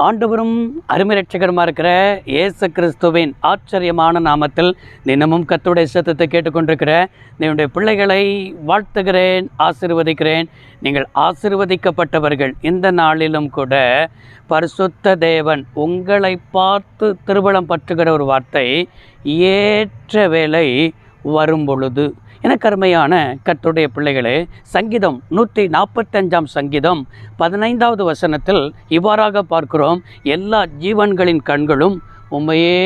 ஆண்டவரும் அருமை ரட்சகருமாக இருக்கிற இயேசு கிறிஸ்துவின் ஆச்சரியமான நாமத்தில் தினமும் கர்த்தருடைய சத்தத்தை கேட்டுக்கொண்டிருக்கிற என்னுடைய பிள்ளைகளை வாழ்த்துகிறேன், ஆசீர்வதிக்கிறேன். நீங்கள் ஆசீர்வதிக்கப்பட்டவர்கள். இந்த நாளிலும் கூட பரிசுத்த தேவன் உங்களை பார்த்து திருவளம் பற்றுகிற ஒரு வார்த்தை, ஏற்ற வேளை வரும் பொழுது. எனக்கு அருமையான கர்த்தருடைய பிள்ளைகளே, சங்கீதம் 145 சங்கீதம் 15வது வசனத்தில் இவ்வாறாக பார்க்கிறோம், எல்லா ஜீவன்களின் கண்களும் உம்மையே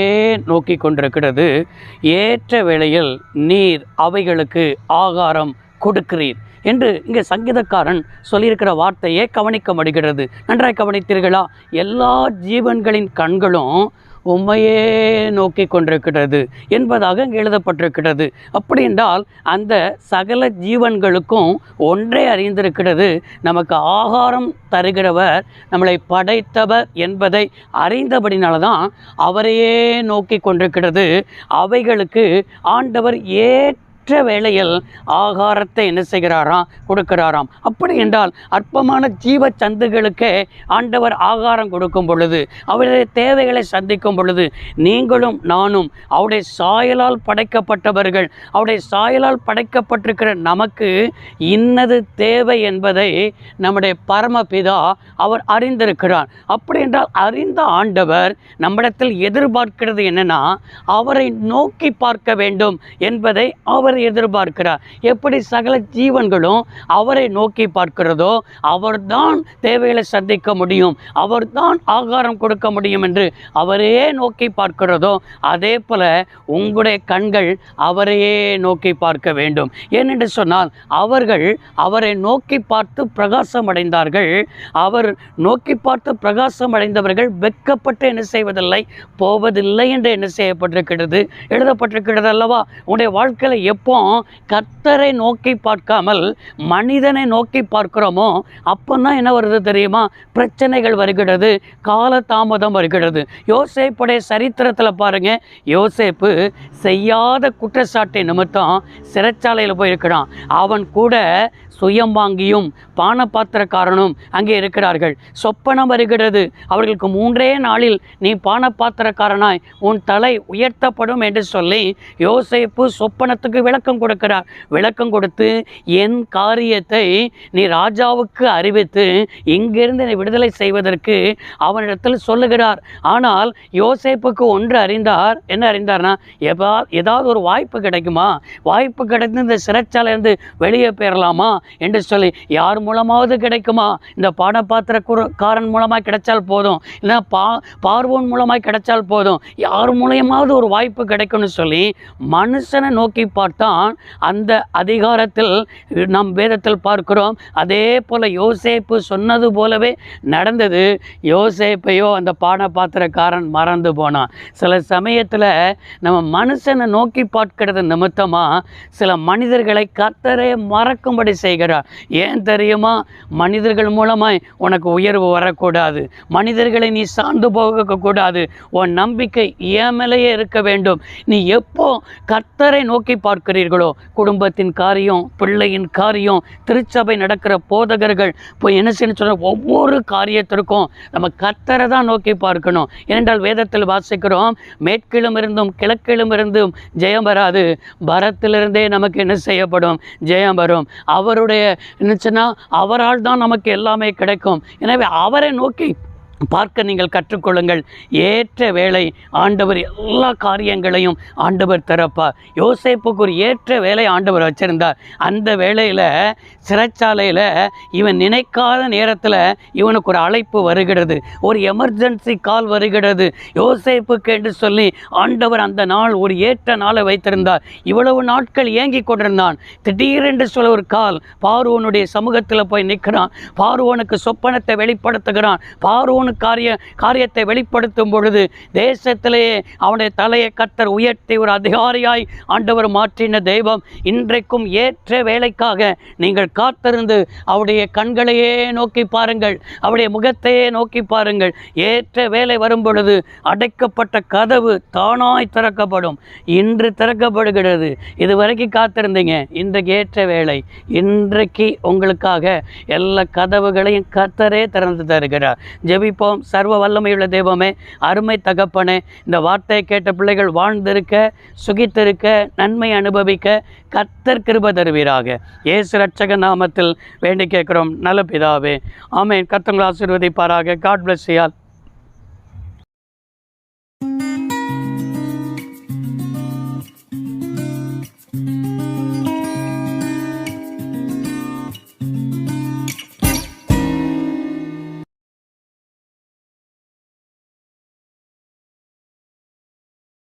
நோக்கி கொண்டிருக்கிறது, ஏற்ற வேளையில் நீர் அவைகளுக்கு ஆகாரம் கொடுக்கிறீர் என்று இங்கே சங்கீதக்காரன் சொல்லியிருக்கிற வார்த்தையே கவனிக்க முடிகிறது. நன்றாய் கவனித்தீர்களா? எல்லா ஜீவன்களின் கண்களும் உம்மையே நோக்கி கொண்டிருக்கிறது என்பதாக இங்கே எழுதப்பட்டிருக்கிறது. அப்படி என்றால் அந்த சகல ஜீவன்களுக்கும் ஒன்றே அறிந்திருக்கிறது, நமக்கு ஆகாரம் தருகிறவர், நம்மளை படைத்தவர் என்பதை அறிந்தபடினால்தான் அவரையே நோக்கி கொண்டிருக்கிறது. அவைகளுக்கு ஆண்டவர் வேளையில் ஆகாரத்தை என்ன செய்கிறாராம்? கொடுக்கிறாராம். அப்படி என்றால் அற்பமான ஜீவ சந்துகளுக்கே ஆண்டவர் ஆகாரம் கொடுக்கும் பொழுது, அவருடைய தேவைகளை சந்திக்கும் பொழுது, நீங்களும் நானும் அவருடைய சாயலால் படைக்கப்பட்டவர்கள். அவருடைய சாயலால் படைக்கப்பட்டிருக்கிற நமக்கு இன்னது தேவை என்பதை நம்முடைய பரமபிதா அவர் அறிந்திருக்கிறார். அப்படி என்றால் அறிந்த ஆண்டவர் நம்மிடத்தில் எதிர்பார்க்கிறது என்னன்னா, அவரை நோக்கி பார்க்க வேண்டும் என்பதை அவர் எதிர்பார்க்கிறார். எப்படி சகல ஜீவன்களும் அவரை நோக்கி பார்க்கிறதோ, அவர்தான் தேவைகளை சந்திக்க முடியும், அவர்தான் ஆகாரம் கொடுக்க முடியும் என்று அவரையே நோக்கி பார்க்கிறதோ, அதே போல உங்களுடைய கண்கள் அவரையே நோக்கி பார்க்க வேண்டும். ஏனென்று சொன்னால் அவர்கள் அவரை நோக்கி பார்த்து பிரகாசம் அடைந்தார்கள். அவர் நோக்கி பார்த்து பிரகாசம் அடைந்தவர்கள் வெட்கப்பட்டு என்ன செய்வதில்லை, போவதில்லை என்று என்ன செய்யப்பட்டிருக்கிறது, எழுதப்பட்டிருக்கிறது அல்லவா? உங்களுடைய வாழ்க்கையில் எப்போ கர்த்தரை நோக்கி பார்க்காமல் மனிதனை நோக்கி பார்க்கிறோமோ, அப்போதான் என்ன வருது தெரியுமா? பிரச்சனைகள் வருகிறது, காலதாமதம் வருகிறது. யோசேப்புடைய சரித்திரத்தில் பாருங்க, யோசேப்பு செய்யாத குற்றச்சாட்டை நிமித்தம் சிறைச்சாலையில் போயிருக்கிறான். அவன் கூட சுயம்பாங்கியும் பானபாத்திரக்காரனும் அங்கே இருக்கிறார்கள். சொப்பனம் வருகிறது, அவர்களுக்கு 3 நாளில் நீ பானபாத்திரக்காரனாய் உன் தலை உயர்த்தப்படும் என்று சொல்லி யோசேப்பு சொப்பனத்துக்கு விளக்கம் கொடுக்கிறார். விளக்கம் கொடுத்து, என் காரியத்தை நீ ராஜாவுக்கு அறிவித்து இங்கிருந்து என்னை விடுதலை செய்வதற்கு அவனிடத்தில் சொல்லுகிறார். ஆனால் யோசேப்புக்கு ஒன்று அறிந்தார். என்ன அறிந்தார்னா, ஏதாவது ஒரு வாய்ப்பு கிடைக்குமா, வாய்ப்பு கிடைத்து இந்த சிறைச்சாலையிலிருந்து வெளியே பெறலாமா என்று சொல்லி, யார் மூலமாவது கிடைக்குமா, இந்த பானபாத்திரக்காரன் மூலமாக கிடைச்சால் போதும், இல்லை பார்வோன் மூலமாக கிடைச்சால் போதும், யார் மூலமாவது ஒரு வாய்ப்பு கிடைக்கும்னு சொல்லி மனுஷனை நோக்கி பார்த்தான். அந்த அதிகாரத்தில் நம் வேதத்தில் பார்க்கிறோம். அதே போல யோசேப்பு சொன்னது போலவே நடந்தது. யோசேப்பையோ அந்த பானபாத்திரக்காரன் மறந்து போனான். சில சமயத்தில் நம்ம மனுஷனை நோக்கி பார்க்கிறது நிமித்தமாக சில மனிதர்களை கர்த்தரை மறக்கும்படி செய்கிறார். ஏன் தெரியுமா? மனிதர்கள் மூலமாய் உனக்கு உயர்வு வரக்கூடாது, மனிதர்களை நீ சார்ந்து போகக்கூடாது, உன் நம்பிக்கை என் மேலேயே இருக்க வேண்டும். நீ எப்போ கர்த்தரை நோக்கி பார்க்கிறீர்களோ, குடும்பத்தின் காரியம், பிள்ளையின் காரியம், திருச்சபை நடக்கிற போதகர்கள் இப்போ என்ன செய்யணும் சொன்ன ஒவ்வொரு காரியத்திற்கும் நம்ம கர்த்தரை தான் நோக்கி பார்க்கணும். ஏனென்றால் வேதத்தில் வாசிக்கிறோம், மேற்கிலும் இருந்தும் கிழக்கிலும் இருந்தும் ஜெயம் வராது, பரத்திலிருந்தே நமக்கு என்ன செய்யப்படும், ஜெயம் வரும். அவருடைய என்னச்சுன்னா அவரால் தான் நமக்கு எல்லாமே கிடைக்கும். எனவே அவரை நோக்கி பார்க்க நீங்கள் கற்றுக்கொள்ளுங்கள். ஏற்ற வேளை ஆண்டவர் எல்லா காரியங்களையும் ஆண்டவர் திறப்பார். யோசேப்புக்கு ஒரு ஏற்ற வேலை ஆண்டவர் வச்சிருந்தார். அந்த வேளையில் சிறைச்சாலையில் இவன் நினைக்காத நேரத்தில் இவனுக்கு ஒரு அழைப்பு வருகிறது, ஒரு எமர்ஜென்சி கால் வருகிறது யோசேப்புக்கு என்று சொல்லி ஆண்டவர் அந்த நாள் ஒரு ஏற்ற நாளை வைத்திருந்தார். இவ்வளவு நாட்கள் ஏங்கி கொண்டிருந்தான். திடீரென்று சொல்ல ஒரு கால், பார்வோனுடைய சமூகத்தில் போய் நிற்கிறான். பார்வோனுக்கு சொப்பனத்தை வெளிப்படுத்துகிறான். பார்வோன் காரியத்தை வெளிப்படுத்தும் பொழுது தேசத்திலேயே அவனுடைய தலையை கர்த்தர் உயர்த்தி ஒரு அதிகாரியாய் ஆண்டவர் மாற்றின தெய்வம். இன்றைக்கும் ஏற்ற வேலைக்காக நீங்கள் காத்திருந்து அவருடைய கண்களையே நோக்கி பாருங்கள், அவருடைய முகத்தையே நோக்கி பாருங்கள். ஏற்ற வேலை வரும் பொழுது அடைக்கப்பட்ட கதவு தானாய் திறக்கப்படும். இன்று திறக்கப்படுகிறது. இதுவரைக்கும் காத்திருந்தீங்க, இன்றைக்கு ஏற்ற வேலை. இன்றைக்கு உங்களுக்காக எல்லா கதவுகளையும் கர்த்தரே திறந்து தருகிறார். ஜெபி ஜெபிப்போம். சர்வ வல்லமையுள்ள தெய்வமே, அருமை தகப்பனே, இந்த வார்த்தையை கேட்ட பிள்ளைகள் வாழ்ந்திருக்க, சுகித்திருக்க, நன்மை அனுபவிக்க கர்த்தர் கிருபை தருவீராக. இயேசு இரட்சக நாமத்தில் வேண்டி கேட்கிறோம் நல்ல பிதாவே, ஆமென். கர்த்தர் உங்களை ஆசீர்வதிப்பாராக. God bless you all.